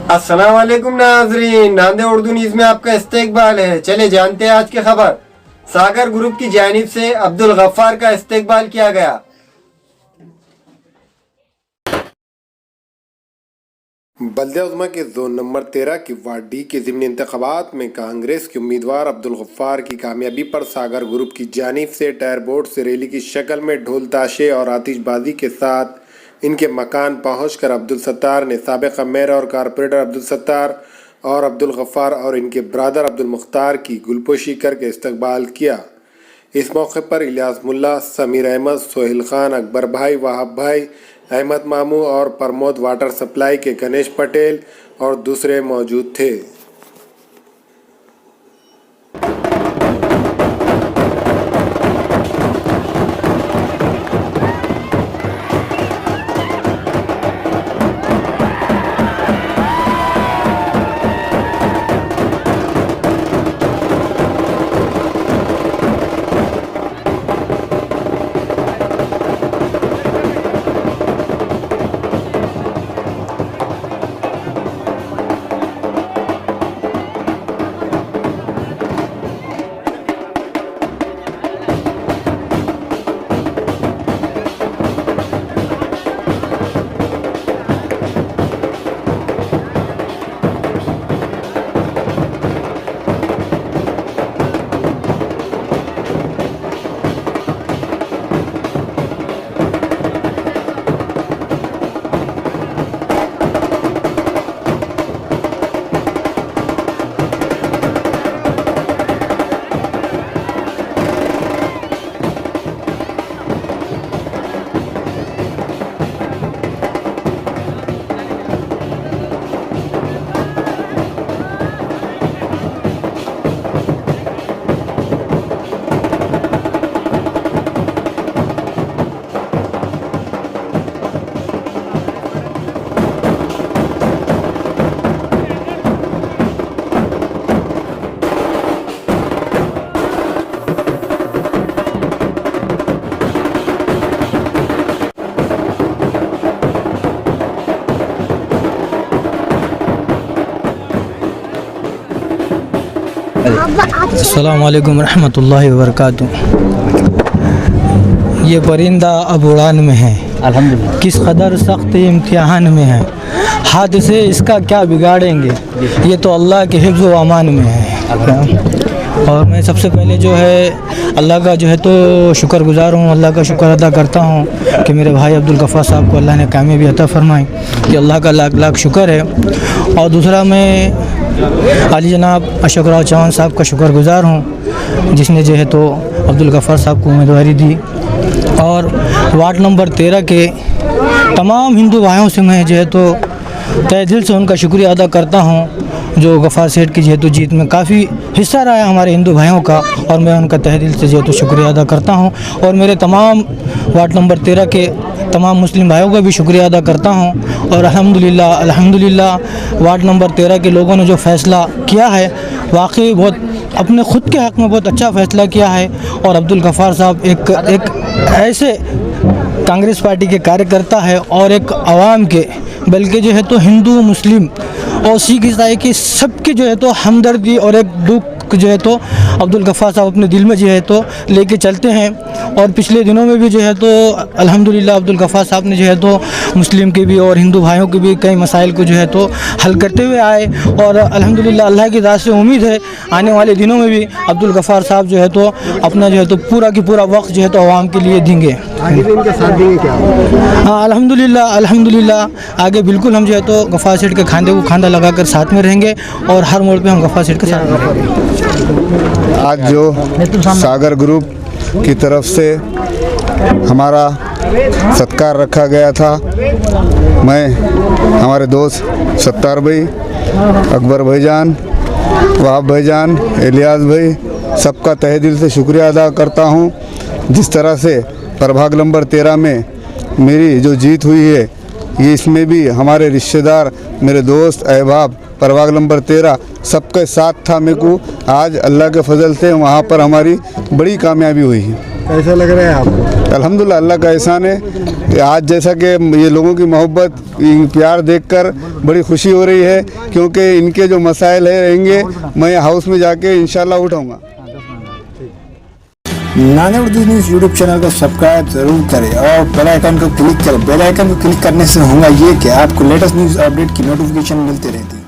अस्सलाम वालेकुम नाजरीन, नांदे उर्दू न्यूज़ में आपका इस्तकबाल है। चले जानते हैं आज की खबर। सागर ग्रुप की जानिब से अब्दुल गफ्फार का इस्तकबाल किया गया। बल्दिया उज़्मा के जोन नंबर 13 की वार्ड डी के ज़िमनी इंतखाबात में कांग्रेस के उम्मीदवार अब्दुल गफ्फार की कामयाबी पर सागर ग्रुप की जानिब से टायर बोर्ड से रैली की शक्ल में ढोल ताशे और आतिशबाजी के साथ इनके मकान पहुंचकर अब्दुल सत्तार ने साबिक़ मेयर और कारपोरेटर अब्दुल सत्तार और अब्दुल गफ्फार और इनके ब्रदर अब्दुल मुख्तार की गुलपोशी करके इस्तकबाल किया। इस मौके पर इलियास मुल्ला, समीर अहमद, सोहेल खान, अकबर भाई, वहाब भाई, अहमद मामू और प्रमोद वाटर सप्लाई के गणेश पटेल और दूसरे मौजूद थे। अस्सलाम वालेकुम रहमतुल्लाहि व बरकातुहू। ये परिंदा अब उड़ान में है, अल्हम्दुलिल्लाह। किस कदर सख्त इम्तिहान में है, हाथ से इसका क्या बिगाड़ेंगे, ये तो अल्लाह के हिफ्ज़ व अमान में है। और मैं सबसे पहले जो है अल्लाह का जो है तो शुक्रगुज़ार हूँ, अल्लाह का शुक्र अदा करता हूँ कि मेरे भाई अब्दुल गफ्फार साहब को अल्लाह ने कामयाबी अता फरमाई, कि अल्लाह का लाख लाख शुक्र है। और दूसरा मैं अली जनाब अशोक राव चौहान साहब का शुक्रगुज़ार हूँ, जिसने जो है तो अब्दुल गफ्फार साहब को उम्मीदवारी दी। और वार्ड नंबर 13 के तमाम हिंदू भाइयों से मैं जो है तो तहे दिल से उनका शुक्रिया अदा करता हूँ, जो गफ्फार सेठ की जो है तो जीत में काफ़ी हिस्सा रहा है हमारे हिंदू भाइयों का, और मैं उनका तहे दिल से जो है तो शुक्रिया अदा करता हूँ। और मेरे तमाम वार्ड नंबर 13 के तमाम मुस्लिम भाइयों का भी शुक्रिया अदा करता हूँ। और अल्हम्दुलिल्लाह वार्ड नंबर 13 के लोगों ने जो फ़ैसला किया है वाकई बहुत अपने ख़ुद के हक़ में बहुत अच्छा फ़ैसला किया है। और अब्दुल गफ्फार साहब एक ऐसे कांग्रेस पार्टी के कार्यकर्ता है और एक आवाम के, बल्कि जो है तो हिंदू मुस्लिम और सिख ईसाई की सबकी जो है तो हमदर्दी और एक दुख जो है तो अब्दुल गफ्फार साहब अपने दिल में जो है तो लेके चलते हैं। और पिछले दिनों में भी जो है तो अल्हम्दुलिल्लाह अब्दुल गफ्फार साहब ने जो है तो मुस्लिम के भी और हिंदू भाइयों के भी कई मसाइल को जो है तो हल करते हुए आए। और अल्हम्दुलिल्लाह अल्लाह की ज़ात से उम्मीद है आने वाले दिनों में भी अब्दुल गफ्फार साहब जो है तो अपना जो है तो पूरा की पूरा वक्त जो है तो आवाम के लिए देंगे। हाँ अल्हम्दुलिल्लाह आगे बिल्कुल हम जो है तो गफ्फार सेठ के खांधे को खांधा लगाकर साथ में रहेंगे और हर मोड़ पे हम गफ्फार सेठ के साथ में रहेंगे। आज जो सागर ग्रुप की तरफ से हमारा सत्कार रखा गया था, मैं हमारे दोस्त सत्तार भाई, अकबर भाईजान, वहाब भाईजान, इलियास भाई, सबका तहे दिल से शुक्रिया अदा करता हूं। जिस तरह से प्रभाग नंबर 13 में मेरी जो जीत हुई है, ये इसमें भी हमारे रिश्तेदार, मेरे दोस्त, अहबाब, प्रभाग नंबर 13 सबके साथ था। मेरे को आज अल्लाह के फजल से वहाँ पर हमारी बड़ी कामयाबी हुई है। कैसा लग रहा है आपको? अल्हम्दुलिल्लाह अल्लाह का एहसान है कि आज जैसा कि ये लोगों की मोहब्बत प्यार देखकर बड़ी खुशी हो रही है, क्योंकि इनके जो मसाइल है रहेंगे मैं हाउस में जाके इंशाल्लाह उठाऊंगा। Nanded Urdu news YouTube channel को सब्सक्राइब जरूर करें और बेल आइकन को क्लिक करें। बेल आइकन को क्लिक करने से होगा ये कि आपको लेटेस्ट न्यूज़ अपडेट की नोटिफिकेशन मिलती रहती है।